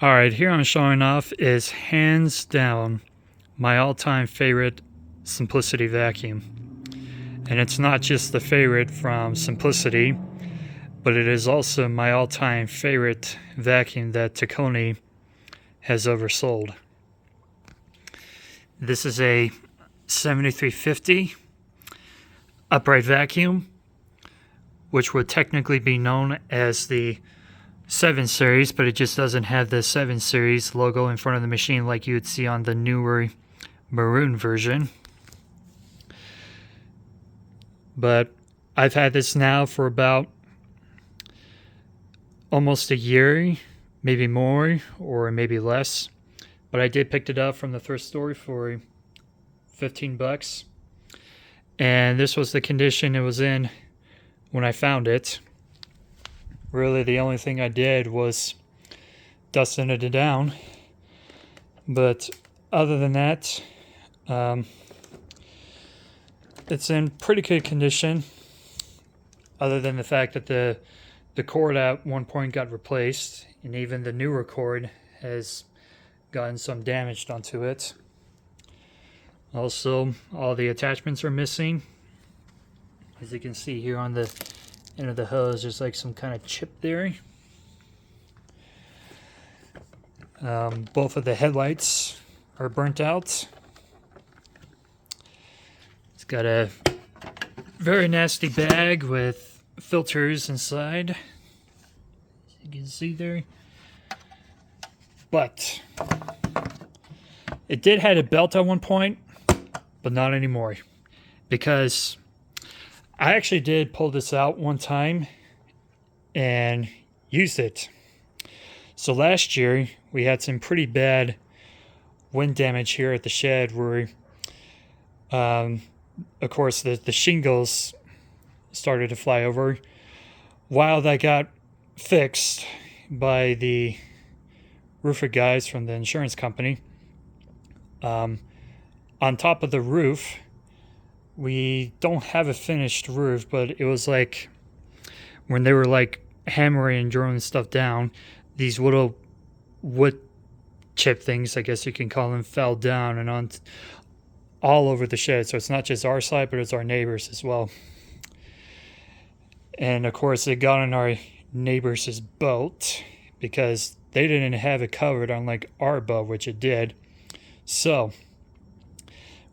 Alright, here I'm showing off is hands down my all-time favorite Simplicity vacuum. And it's not just the favorite from Simplicity, but it is also my all-time favorite vacuum that Tacony has oversold. This is a 7350 upright vacuum, which would technically be known as the 7 Series, but it just doesn't have the 7 Series logo in front of the machine like you would see on the newer maroon version. But I've had this now for about almost a year, maybe more or maybe less. But I did pick it up from the thrift store for 15 bucks. And this was the condition it was in when I found it. Really, the only thing I did was dusting it down. But other than that, it's in pretty good condition. Other than the fact that the cord at one point got replaced, and even the newer cord has gotten some damage onto it. Also, all the attachments are missing. As you can see here on the end of the hose, there's like some kind of chip there. Both of the headlights are burnt out. It's got a very nasty bag with filters inside, as you can see there. But it did have a belt at one point, but not anymore, because I actually did pull this out one time and used it. So last year we had some pretty bad wind damage here at the shed where of course the shingles started to fly over. While that got fixed by the roofer guys from the insurance company, on top of the roof, we don't have a finished roof, but it was like when they were like hammering and drilling stuff down, these little wood chip things, I guess you can call them, fell down and on all over the shed. So it's not just our side, but it's our neighbors as well. And of course, it got on our neighbors' boat because they didn't have it covered, unlike our boat, which it did. So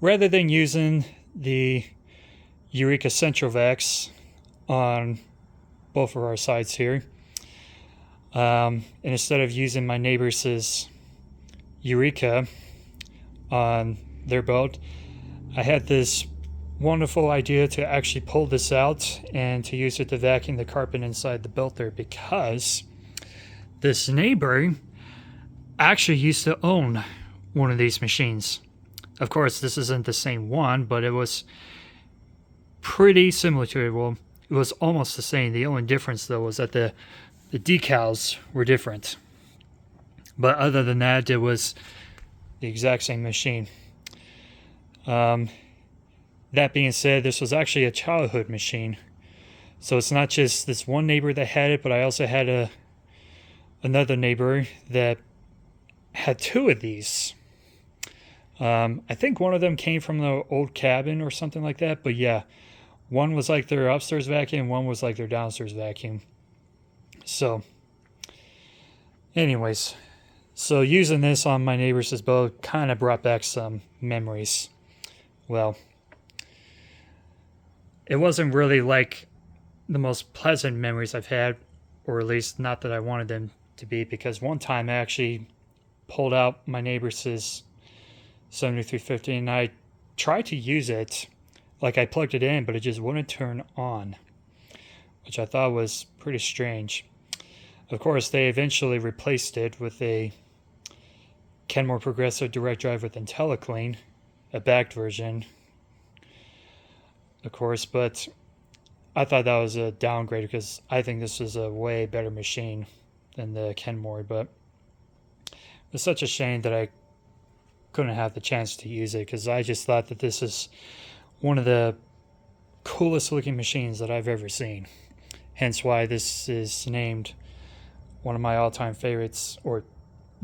rather than using the Eureka Centrovacs on both of our sides here, and instead of using my neighbors' Eureka on their boat, I had this wonderful idea to actually pull this out and to use it to vacuum the carpet inside the boat there, because this neighbor actually used to own one of these machines. Of course, this isn't the same one, but it was pretty similar to it. Well, it was almost the same. The only difference, though, was that the decals were different. But other than that, it was the exact same machine. That being said, this was actually a childhood machine. So it's not just this one neighbor that had it, but I also had another neighbor that had two of these. I think one of them came from the old cabin or something like that. But yeah, one was like their upstairs vacuum, one was like their downstairs vacuum. So anyways, so using this on my neighbor's boat kind of brought back some memories. Well, it wasn't really like the most pleasant memories I've had, or at least not that I wanted them to be, because one time I actually pulled out my neighbor's 7350 and I tried to use it, like I plugged it in, but it just wouldn't turn on, which I thought was pretty strange. Of course, they eventually replaced it with a Kenmore Progressive Direct Drive with IntelliClean, a backed version, of course, but I thought that was a downgrade because I think this is a way better machine than the Kenmore. But it's such a shame that I couldn't have the chance to use it, because I just thought that this is one of the coolest looking machines that I've ever seen. Hence why this is named one of my all-time favorites, or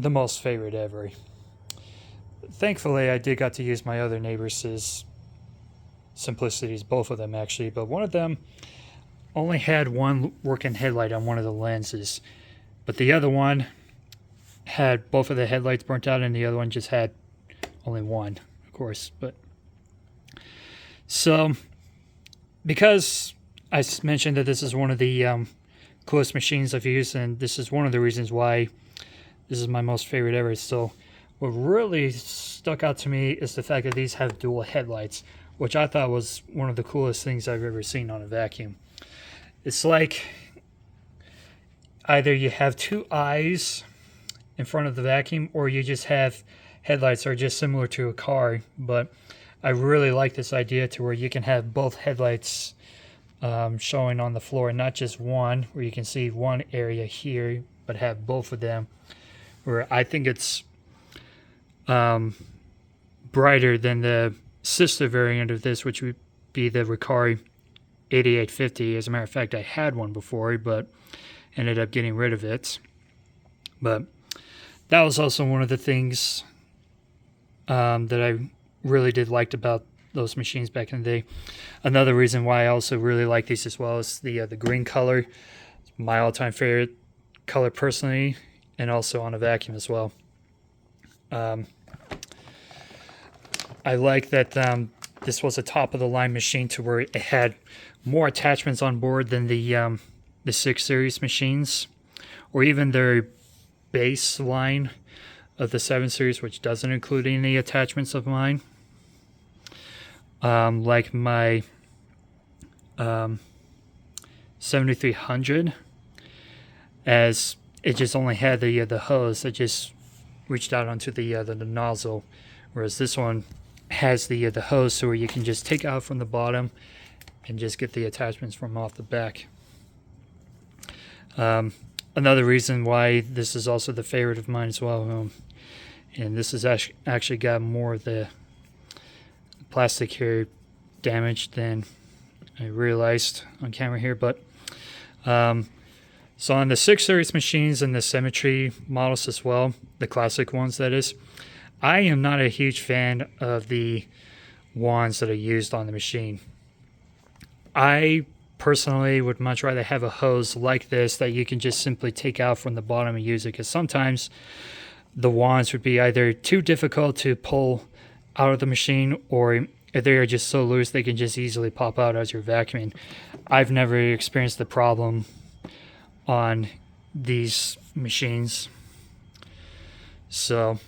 the most favorite ever. Thankfully, I did got to use my other neighbors' simplicities, both of them actually, but one of them only had one working headlight on one of the lenses, but the other one had both of the headlights burnt out, and the other one just had only one, of course. But so, because I mentioned that this is one of the coolest machines I've used, and this is one of the reasons why this is my most favorite ever. So what really stuck out to me is the fact that these have dual headlights, which I thought was one of the coolest things I've ever seen on a vacuum. It's like either you have two eyes in front of the vacuum, or you just have headlights that are just similar to a car. But I really like this idea to where you can have both headlights showing on the floor, not just one, where you can see one area here, but have both of them. Where I think it's brighter than the sister variant of this, which would be the Recari 8850. As a matter of fact, I had one before, but ended up getting rid of it. But that was also one of the things that I really did liked about those machines back in the day. Another reason why I also really like these as well is the green color. It's my all-time favorite color personally, and also on a vacuum as well. I like that this was a top-of-the-line machine to where it had more attachments on board than the 6 Series machines, or even their base line of the 7 Series, which doesn't include any attachments of mine. Like my 7300, as it just only had the hose that just reached out onto the nozzle, whereas this one has the hose, so where you can just take out from the bottom and just get the attachments from off the back. Another reason why this is also the favorite of mine as well, and this has actually got more of the plastic here damaged than I realized on camera here, but so on the 6 Series machines and the Symmetry models as well, the classic ones that is, I am not a huge fan of the wands that are used on the machine. I personally would much rather have a hose like this that you can just simply take out from the bottom and use it, because sometimes the wands would be either too difficult to pull out of the machine, or if they are just so loose they can just easily pop out as you're vacuuming. I've never experienced the problem on these machines. So,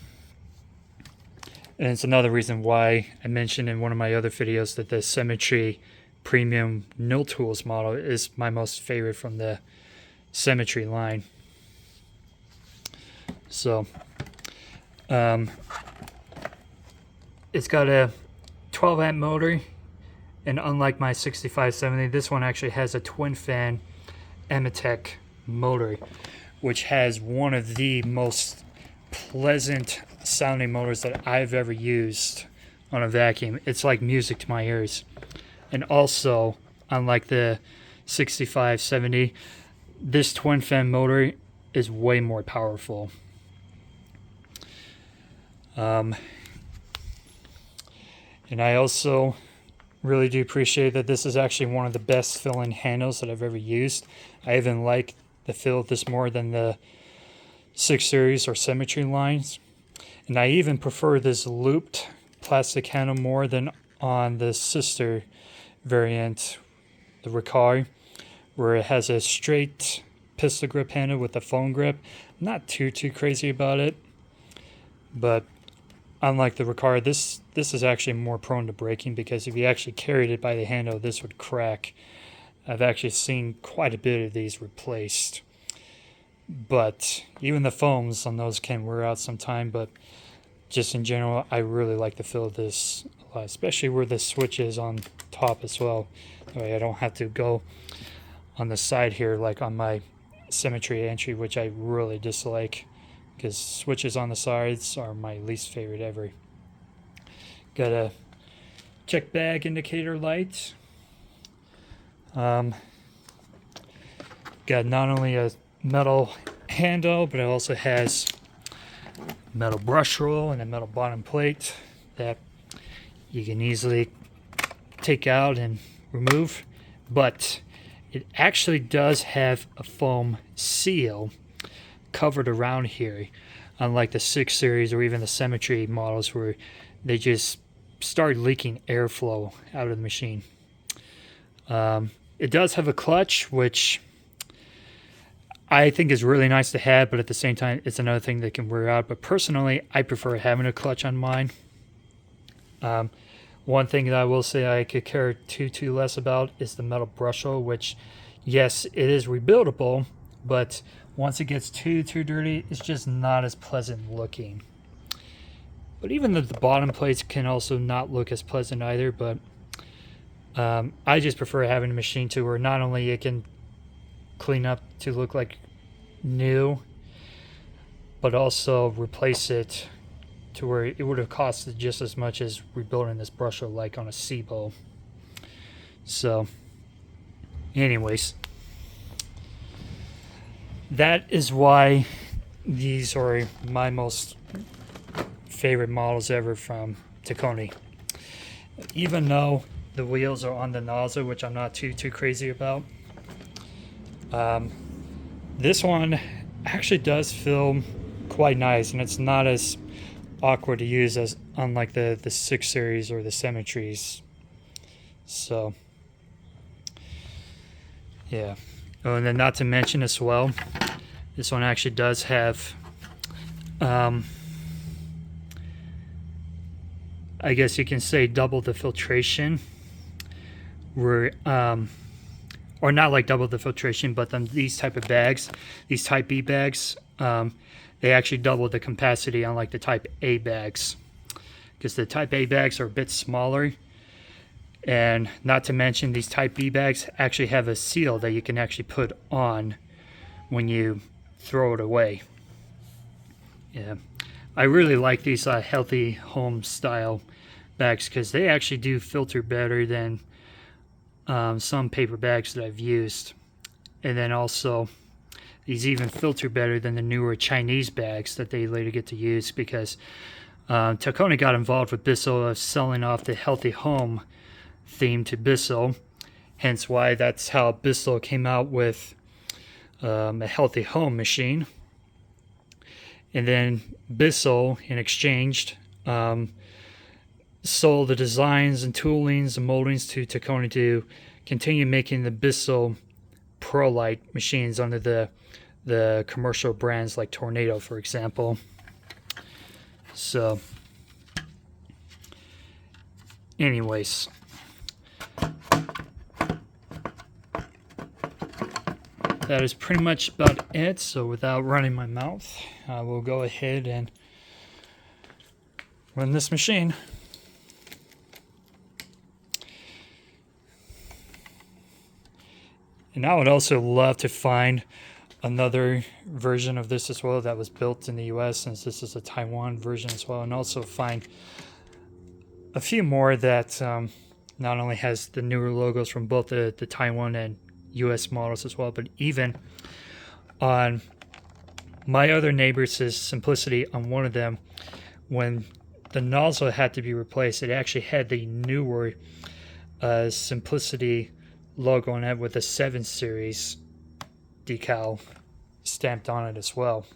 and it's another reason why I mentioned in one of my other videos that the Symmetry Premium No Tools model is my most favorite from the Symmetry line. So, it's got a 12 amp motor, and unlike my 6570, this one actually has a twin fan Emitech motor, which has one of the most pleasant sounding motors that I've ever used on a vacuum. It's like music to my ears. And also, unlike the 6570, this twin fan motor is way more powerful. And I also really do appreciate that this is actually one of the best filling handles that I've ever used. I even like the feel of this more than the 6 Series or Symmetry lines. And I even prefer this looped plastic handle more than on the sister variant, the Recari, where it has a straight pistol grip handle with a foam grip. Not too crazy about it, but unlike the Recari, this is actually more prone to breaking, because if you actually carried it by the handle, this would crack. I've actually seen quite a bit of these replaced, but even the foams on those can wear out sometime. But just in general, I really like the feel of this a lot, especially where the switch is on top as well. That way I don't have to go on the side here like on my Symmetry entry, which I really dislike, because switches on the sides are my least favorite ever. Got a check bag indicator light. Got not only a metal handle, but it also has metal brush roll and a metal bottom plate that you can easily take out and remove, but it actually does have a foam seal covered around here, unlike the 6 series or even the Symmetry models where they just start leaking airflow out of the machine. It does have a clutch, which I think is really nice to have, but at the same time, it's another thing that can wear out. But personally, I prefer having a clutch on mine. One thing that I will say I could care too less about is the metal brush hole, which, yes, it is rebuildable, but once it gets too dirty, it's just not as pleasant looking. But even the bottom plates can also not look as pleasant either, but I just prefer having a machine to where not only it can clean up to look like new, but also replace it to where it would have costed just as much as rebuilding this brusher like on a Seabo. So anyways, that is why these are my most favorite models ever from Taconi. Even though the wheels are on the nozzle, which I'm not too crazy about, this one actually does feel quite nice, and it's not as awkward to use as unlike the 6 series or the Symmetries. So yeah. Oh, and then not to mention as well, this one actually does have I guess you can say double the filtration, where or not like double the filtration, but then these type of bags, these type B bags, they actually double the capacity unlike the type A bags, because the type A bags are a bit smaller. And not to mention, these type B bags actually have a seal that you can actually put on when you throw it away. Yeah, I really like these healthy home style bags because they actually do filter better than some paper bags that I've used. And then also, these even filter better than the newer Chinese bags that they later get to use, because Taconi got involved with Bissell of selling off the healthy home theme to Bissell, hence why that's how Bissell came out with a healthy home machine. And then Bissell, in exchange, sold the designs and toolings and moldings to Taconi to continue making the Bissell ProLite machines under the commercial brands like Tornado, for example. So anyways, that is pretty much about it. So without running my mouth, I will go ahead and run this machine. And I would also love to find another version of this as well that was built in the US, since this is a Taiwan version as well, and also find a few more that not only has the newer logos from both the Taiwan and US models as well, but even on my other neighbor's Simplicity, on one of them, when the nozzle had to be replaced, it actually had the newer Simplicity logo on it with a 7 series decal stamped on it as well.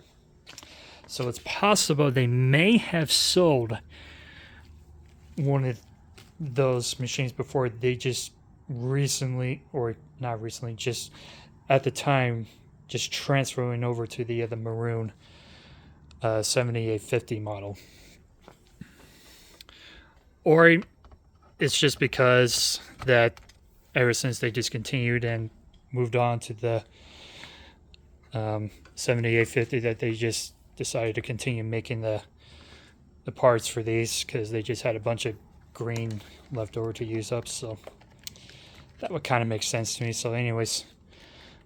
So it's possible they may have sold one of those machines before. They just recently, or not recently, just at the time, just transferring over to the maroon 7850 model. Or it's just because that ever since they discontinued and moved on to the 7850, that they just decided to continue making the parts for these, because they just had a bunch of green left over to use up. So that would kind of make sense to me. So anyways,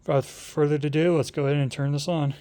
without further ado, let's go ahead and turn this on.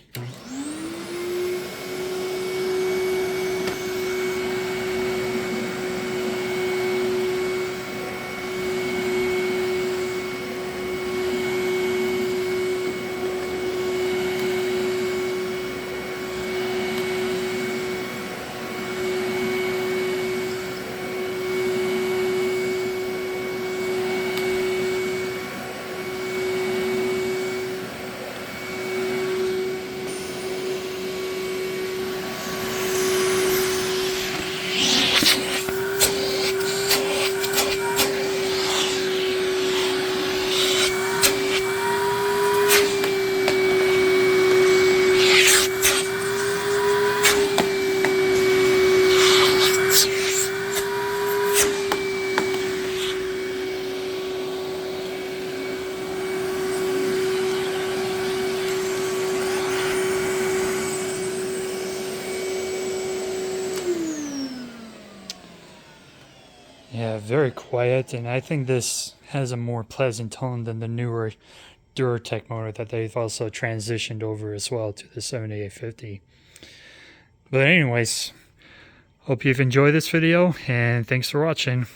very quiet, and I think this has a more pleasant tone than the newer Duratec motor that they've also transitioned over as well to the 7850. But anyways, hope you've enjoyed this video, and thanks for watching.